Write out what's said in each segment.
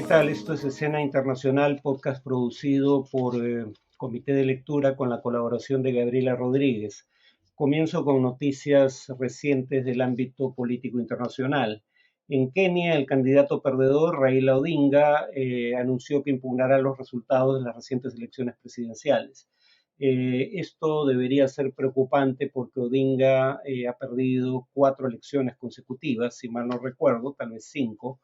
tal? Esto es Escena Internacional, podcast producido por Comité de Lectura con la colaboración de Gabriela Rodríguez. Comienzo con noticias recientes del ámbito político internacional. En Kenia, el candidato perdedor, Raila Odinga, anunció que impugnará los resultados de las recientes elecciones presidenciales. Esto debería ser preocupante porque Odinga ha perdido 4 elecciones consecutivas, si mal no recuerdo, tal vez 5,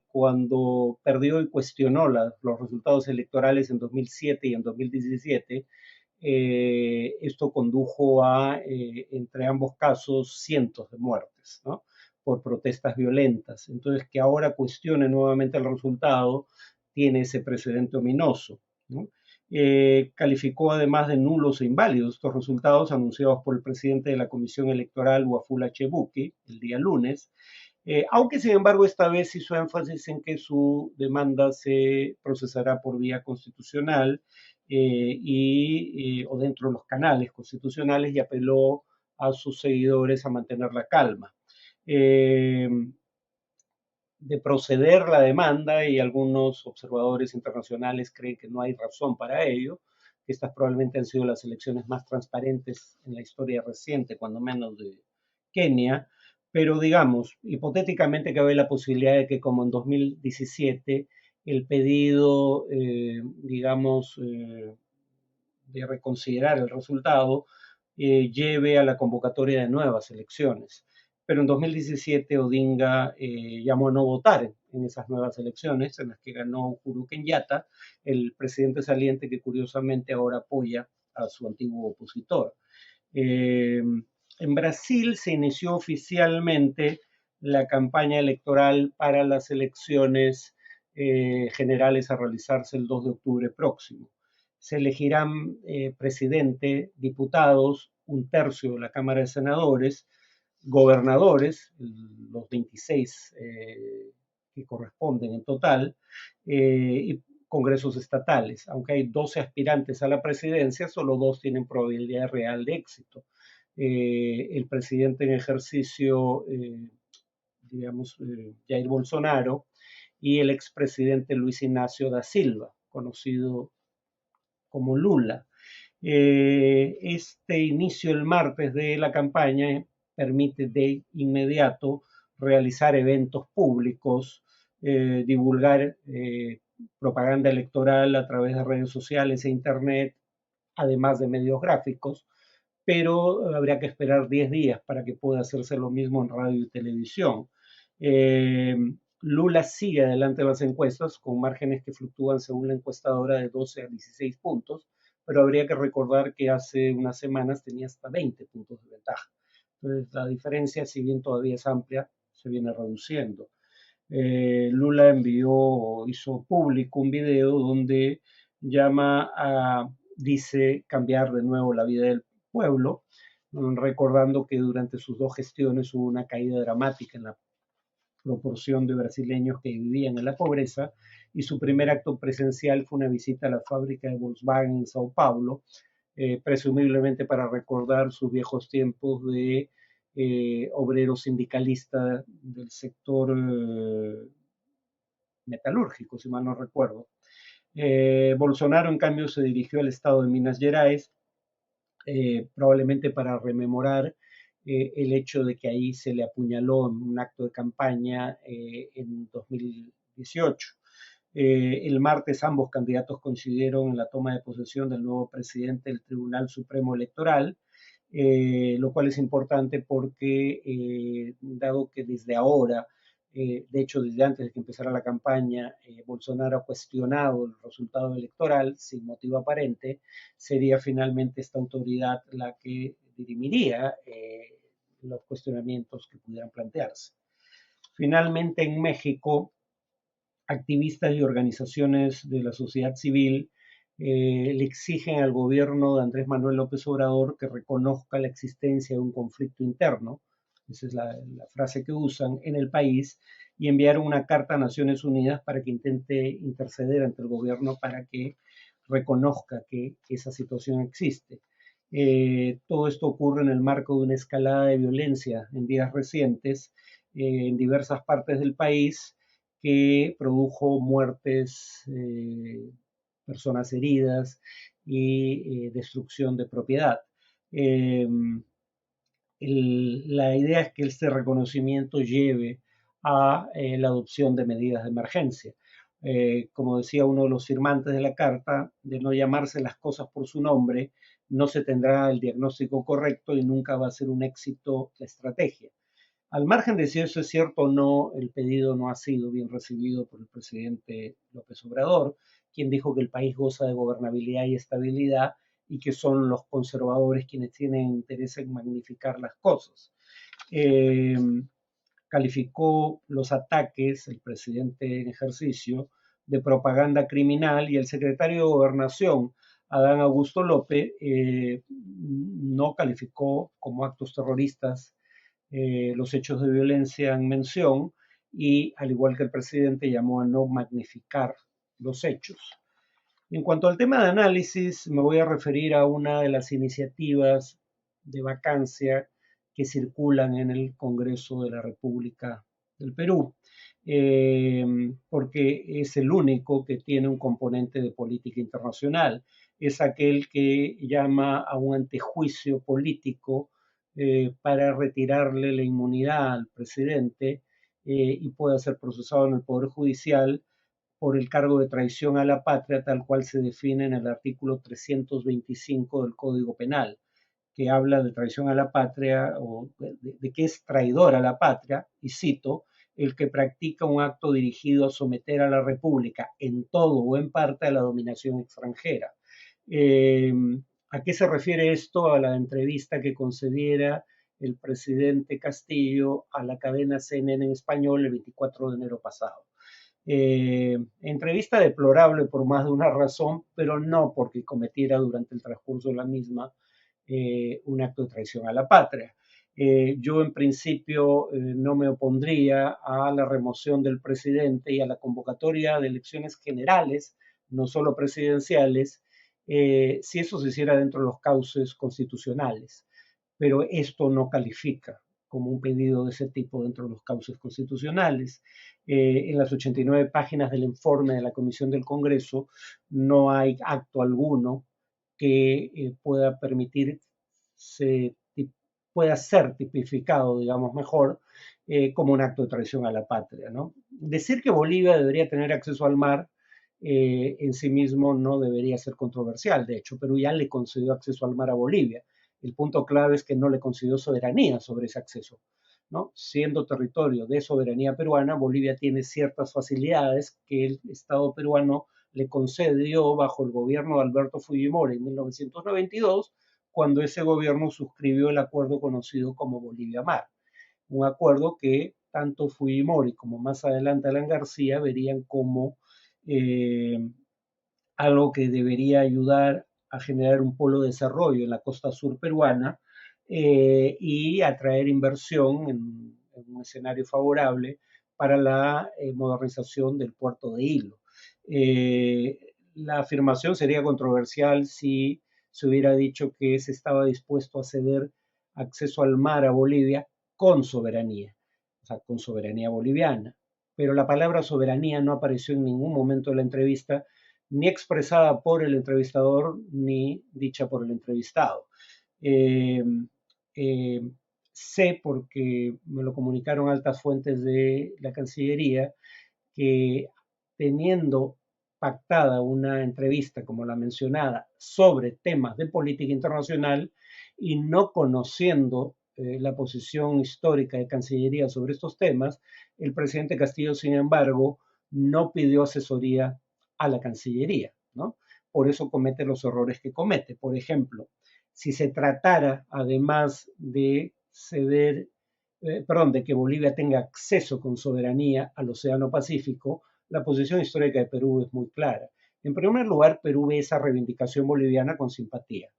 cuando perdió y cuestionó los resultados electorales en 2007 y en 2017, esto condujo a, entre ambos casos, cientos de muertes, ¿no? Por protestas violentas. Entonces, que ahora cuestione nuevamente el resultado tiene ese precedente ominoso, ¿no? Calificó además de nulos e inválidos estos resultados anunciados por el presidente de la Comisión Electoral, Wafula Chebukati, el día lunes, aunque sin embargo esta vez hizo énfasis en que su demanda se procesará por vía constitucional o dentro de los canales constitucionales, y apeló a sus seguidores a mantener la calma. De proceder la demanda, y algunos observadores internacionales creen que no hay razón para ello, que estas probablemente han sido las elecciones más transparentes en la historia reciente, cuando menos de Kenia, pero digamos, hipotéticamente cabe la posibilidad de que como en 2017 el pedido, de reconsiderar el resultado lleve a la convocatoria de nuevas elecciones. Pero en 2017 Odinga llamó a no votar en esas nuevas elecciones, en las que ganó Uhuru Kenyatta, el presidente saliente que curiosamente ahora apoya a su antiguo opositor. En Brasil se inició oficialmente la campaña electoral para las elecciones generales a realizarse el 2 de octubre próximo. Se elegirán presidente, diputados, un tercio de la Cámara de Senadores, gobernadores, los 26 que corresponden en total, y congresos estatales. Aunque hay 12 aspirantes a la presidencia, solo 2 tienen probabilidad real de éxito. El presidente en ejercicio, Jair Bolsonaro, y el expresidente Luis Ignacio da Silva, conocido como Lula. Este inicio el martes de la campaña permite de inmediato realizar eventos públicos, divulgar propaganda electoral a través de redes sociales e internet, además de medios gráficos, pero habría que esperar 10 días para que pueda hacerse lo mismo en radio y televisión. Lula sigue adelante en las encuestas, con márgenes que fluctúan según la encuestadora de 12 a 16 puntos, pero habría que recordar que hace unas semanas tenía hasta 20 puntos de ventaja. Entonces, la diferencia, si bien todavía es amplia, se viene reduciendo. Lula hizo público un video donde dice cambiar de nuevo la vida del pueblo, recordando que durante sus 2 gestiones hubo una caída dramática en la proporción de brasileños que vivían en la pobreza, y su primer acto presencial fue una visita a la fábrica de Volkswagen en Sao Paulo, presumiblemente para recordar sus viejos tiempos de obrero sindicalista del sector metalúrgico, si mal no recuerdo. Bolsonaro, en cambio, se dirigió al estado de Minas Gerais, probablemente para rememorar el hecho de que ahí se le apuñaló en un acto de campaña en 2018. El martes ambos candidatos coincidieron en la toma de posesión del nuevo presidente del Tribunal Supremo Electoral, lo cual es importante porque, dado que desde ahora, de hecho desde antes de que empezara la campaña, Bolsonaro ha cuestionado el resultado electoral sin motivo aparente, sería finalmente esta autoridad la que dirimiría los cuestionamientos que pudieran plantearse. Finalmente, en México, activistas y organizaciones de la sociedad civil le exigen al gobierno de Andrés Manuel López Obrador que reconozca la existencia de un conflicto interno, esa es la frase que usan, en el país, y enviaron una carta a Naciones Unidas para que intente interceder ante el gobierno para que reconozca que esa situación existe. Todo esto ocurre en el marco de una escalada de violencia en días recientes en diversas partes del país, que produjo muertes, personas heridas y destrucción de propiedad. Eh, la idea es que este reconocimiento lleve a la adopción de medidas de emergencia. Como decía uno de los firmantes de la carta, de no llamarse las cosas por su nombre, no se tendrá el diagnóstico correcto y nunca va a ser un éxito la estrategia. Al margen de si eso es cierto o no, el pedido no ha sido bien recibido por el presidente López Obrador, quien dijo que el país goza de gobernabilidad y estabilidad y que son los conservadores quienes tienen interés en magnificar las cosas. Eh, Calificó los ataques, el presidente en ejercicio, de propaganda criminal y el secretario de Gobernación, Adán Augusto López, no calificó como actos terroristas los hechos de violencia en mención y, al igual que el presidente, llamó a no magnificar los hechos. En cuanto al tema de análisis, me voy a referir a una de las iniciativas de vacancia que circulan en el Congreso de la República del Perú, porque es el único que tiene un componente de política internacional. Es aquel que llama a un antejuicio político para retirarle la inmunidad al presidente y pueda ser procesado en el Poder Judicial por el cargo de traición a la patria, tal cual se define en el artículo 325 del Código Penal, que habla de traición a la patria o de que es traidor a la patria, y cito, el que practica un acto dirigido a someter a la República en todo o en parte a la dominación extranjera. Eh, ¿A qué se refiere esto? A la entrevista que concediera el presidente Castillo a la cadena CNN en español el 24 de enero pasado. Entrevista deplorable por más de una razón, pero no porque cometiera durante el transcurso de la misma un acto de traición a la patria. Yo en principio no me opondría a la remoción del presidente y a la convocatoria de elecciones generales, no solo presidenciales, si eso se hiciera dentro de los cauces constitucionales. Pero esto no califica como un pedido de ese tipo dentro de los cauces constitucionales. En las 89 páginas del informe de la Comisión del Congreso no hay acto alguno que pueda permitir, se, pueda ser tipificado, digamos mejor, como un acto de traición a la patria, ¿no? Decir que Bolivia debería tener acceso al mar en sí mismo no debería ser controversial. De hecho, Perú ya le concedió acceso al mar a Bolivia. El punto clave es que no le concedió soberanía sobre ese acceso, ¿no? Siendo territorio de soberanía peruana, Bolivia tiene ciertas facilidades que el Estado peruano le concedió bajo el gobierno de Alberto Fujimori en 1992, cuando ese gobierno suscribió el acuerdo conocido como Bolivia-Mar, un acuerdo que tanto Fujimori como más adelante Alan García verían como eh, algo que debería ayudar a generar un polo de desarrollo en la costa sur peruana y atraer inversión en un escenario favorable para la modernización del puerto de Hilo. La afirmación sería controversial si se hubiera dicho que se estaba dispuesto a ceder acceso al mar a Bolivia con soberanía, o sea, con soberanía boliviana. Pero la palabra soberanía no apareció en ningún momento de la entrevista, ni expresada por el entrevistador ni dicha por el entrevistado. Eh, eh, Sé, porque me lo comunicaron altas fuentes de la Cancillería, que teniendo pactada una entrevista como la mencionada sobre temas de política internacional y no conociendo la posición histórica de Cancillería sobre estos temas, el presidente Castillo, sin embargo, no pidió asesoría a la Cancillería, ¿no? Por eso comete los errores que comete. Por ejemplo, si se tratara, además de ceder, perdón, de que Bolivia tenga acceso con soberanía al Océano Pacífico, la posición histórica de Perú es muy clara. En primer lugar, Perú ve esa reivindicación boliviana con simpatía,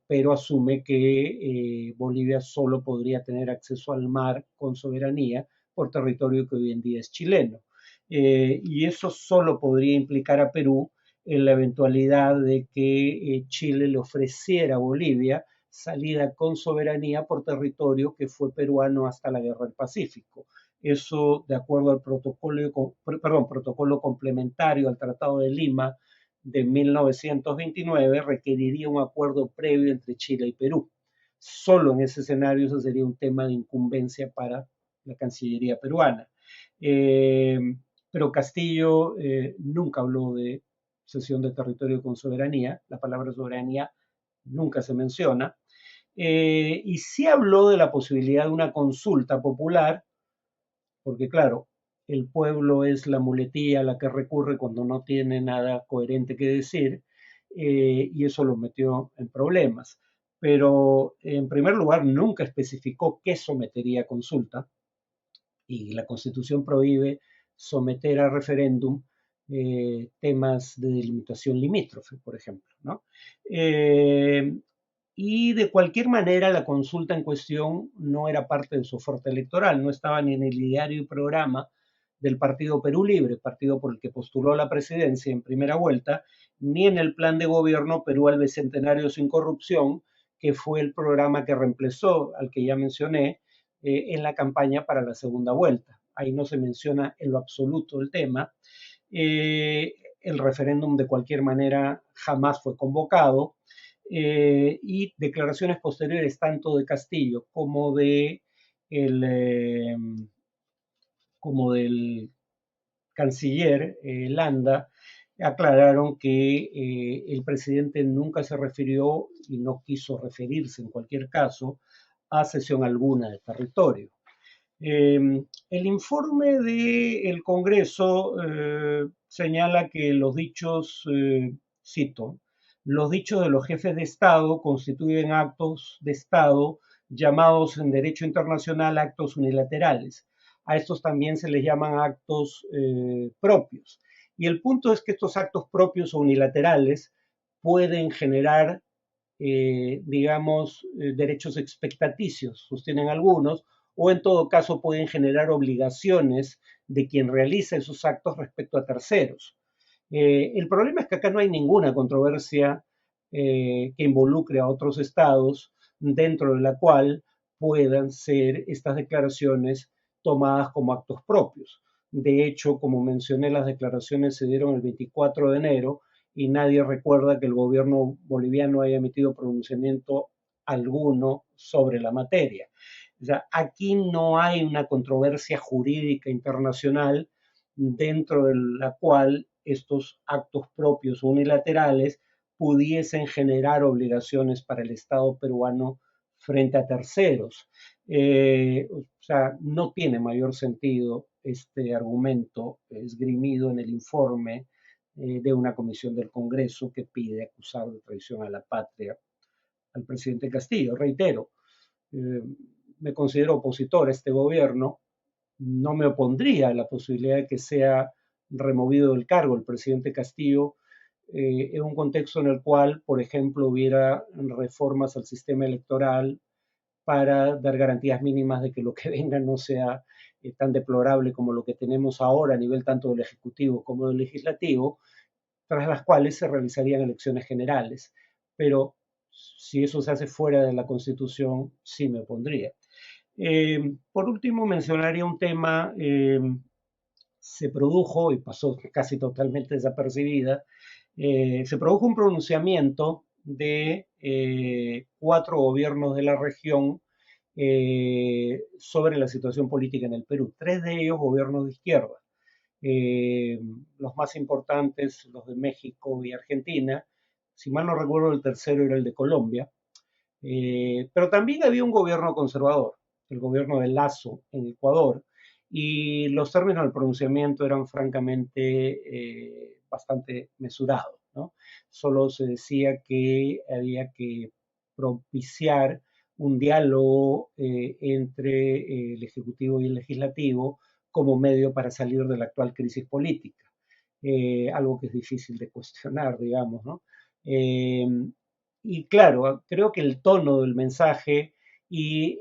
pero asume que Bolivia solo podría tener acceso al mar con soberanía por territorio que hoy en día es chileno. Y eso solo podría implicar a Perú en la eventualidad de que Chile le ofreciera a Bolivia salida con soberanía por territorio que fue peruano hasta la Guerra del Pacífico. Eso, de acuerdo al protocolo complementario al Tratado de Lima de 1929, requeriría un acuerdo previo entre Chile y Perú. Solo en ese escenario eso sería un tema de incumbencia para la Cancillería peruana. Eh, pero Castillo nunca habló de cesión de territorio con soberanía, la palabra soberanía nunca se menciona, y sí habló de la posibilidad de una consulta popular, porque claro, el pueblo es la muletilla a la que recurre cuando no tiene nada coherente que decir, y eso lo metió en problemas. Pero en primer lugar, nunca especificó qué sometería a consulta, y la Constitución prohíbe someter a referéndum temas de delimitación limítrofe, por ejemplo, ¿no? Y de cualquier manera, la consulta en cuestión no era parte de su oferta electoral, no estaba ni en el diario y programa del Partido Perú Libre, partido por el que postuló la presidencia en primera vuelta, ni en el plan de gobierno Perú al Bicentenario sin corrupción, que fue el programa que reemplazó al que ya mencioné en la campaña para la segunda vuelta. Ahí no se menciona en lo absoluto el tema. El referéndum de cualquier manera jamás fue convocado, y declaraciones posteriores tanto de Castillo como del canciller Landa aclararon que el presidente nunca se refirió y no quiso referirse en cualquier caso a cesión alguna de territorio. El informe del Congreso señala que los dichos, cito, los dichos de los jefes de Estado constituyen actos de Estado llamados en derecho internacional actos unilaterales. A estos también se les llaman actos propios. Y el punto es que estos actos propios o unilaterales pueden generar, digamos, derechos expectaticios, sostienen algunos, o en todo caso pueden generar obligaciones de quien realiza esos actos respecto a terceros. El problema es que acá no hay ninguna controversia que involucre a otros estados dentro de la cual puedan ser estas declaraciones tomadas como actos propios. De hecho, como mencioné, las declaraciones se dieron el 24 de enero y nadie recuerda que el gobierno boliviano haya emitido pronunciamiento alguno sobre la materia. O sea, aquí no hay una controversia jurídica internacional dentro de la cual estos actos propios o unilaterales pudiesen generar obligaciones para el Estado peruano frente a terceros. O sea, no tiene mayor sentido este argumento esgrimido en el informe de una comisión del Congreso que pide acusar de traición a la patria al presidente Castillo. Reitero, eh, me considero opositor a este gobierno, no me opondría a la posibilidad de que sea removido del cargo el presidente Castillo en un contexto en el cual, por ejemplo, hubiera reformas al sistema electoral para dar garantías mínimas de que lo que venga no sea tan deplorable como lo que tenemos ahora a nivel tanto del Ejecutivo como del Legislativo, tras las cuales se realizarían elecciones generales. Pero si eso se hace fuera de la Constitución, sí me opondría. Por último, mencionaría un tema, se produjo y pasó casi totalmente desapercibida, se produjo un pronunciamiento de 4 gobiernos de la región sobre la situación política en el Perú, 3 de ellos gobiernos de izquierda. Los más importantes, los de México y Argentina, si mal no recuerdo el tercero era el de Colombia, pero también había un gobierno conservador, el gobierno de Lazo en Ecuador, y los términos del pronunciamiento eran francamente bastante mesurados, ¿no? Solo se decía que había que propiciar un diálogo entre el Ejecutivo y el Legislativo como medio para salir de la actual crisis política, algo que es difícil de cuestionar, digamos, ¿no? Eh, y claro, creo que el tono del mensaje y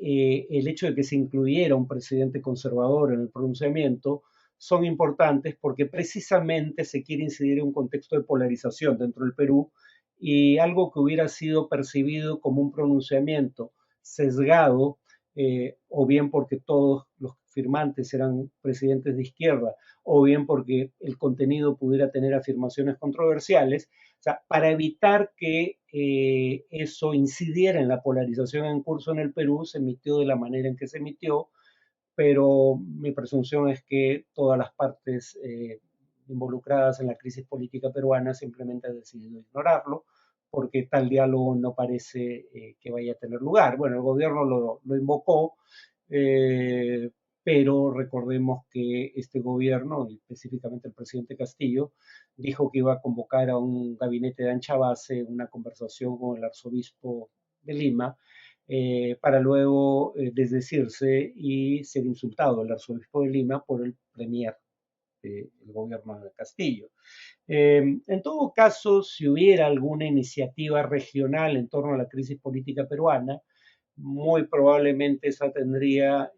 el hecho de que se incluyera un presidente conservador en el pronunciamiento son importantes porque precisamente se quiere incidir en un contexto de polarización dentro del Perú, y algo que hubiera sido percibido como un pronunciamiento sesgado, o bien porque todos los firmantes eran presidentes de izquierda, o bien porque el contenido pudiera tener afirmaciones controversiales. O sea, para evitar que eso incidiera en la polarización en curso en el Perú, se emitió de la manera en que se emitió, pero mi presunción es que todas las partes involucradas en la crisis política peruana simplemente han decidido ignorarlo, porque tal diálogo no parece que vaya a tener lugar. Bueno, el gobierno lo invocó, eh, pero recordemos que este gobierno, específicamente el presidente Castillo, dijo que iba a convocar a un gabinete de ancha base, una conversación con el arzobispo de Lima, para luego desdecirse y ser insultado el arzobispo de Lima por el premier del gobierno de Castillo. En todo caso, si hubiera alguna iniciativa regional en torno a la crisis política peruana, muy probablemente esa tendría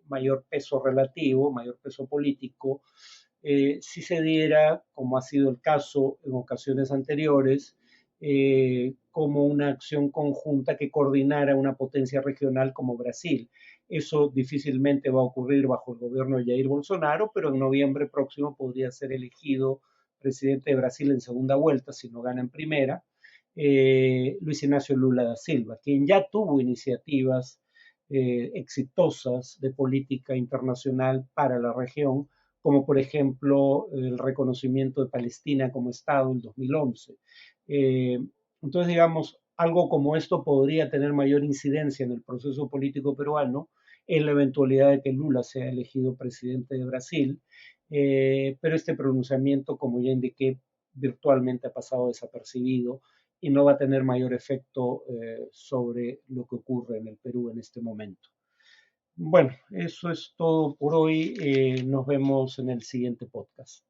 mayor peso relativo, mayor peso político, si se diera, como ha sido el caso en ocasiones anteriores, como una acción conjunta que coordinara una potencia regional como Brasil. Eso difícilmente va a ocurrir bajo el gobierno de Jair Bolsonaro, pero en noviembre próximo podría ser elegido presidente de Brasil en segunda vuelta, si no gana en primera, Luis Ignacio Lula da Silva, quien ya tuvo iniciativas exitosas de política internacional para la región, como por ejemplo el reconocimiento de Palestina como Estado en 2011. Eh, entonces, digamos, algo como esto podría tener mayor incidencia en el proceso político peruano en la eventualidad de que Lula sea elegido presidente de Brasil, pero este pronunciamiento, como ya indiqué, virtualmente ha pasado desapercibido y no va a tener mayor efecto sobre lo que ocurre en el Perú en este momento. Bueno, eso es todo por hoy. Nos vemos en el siguiente podcast.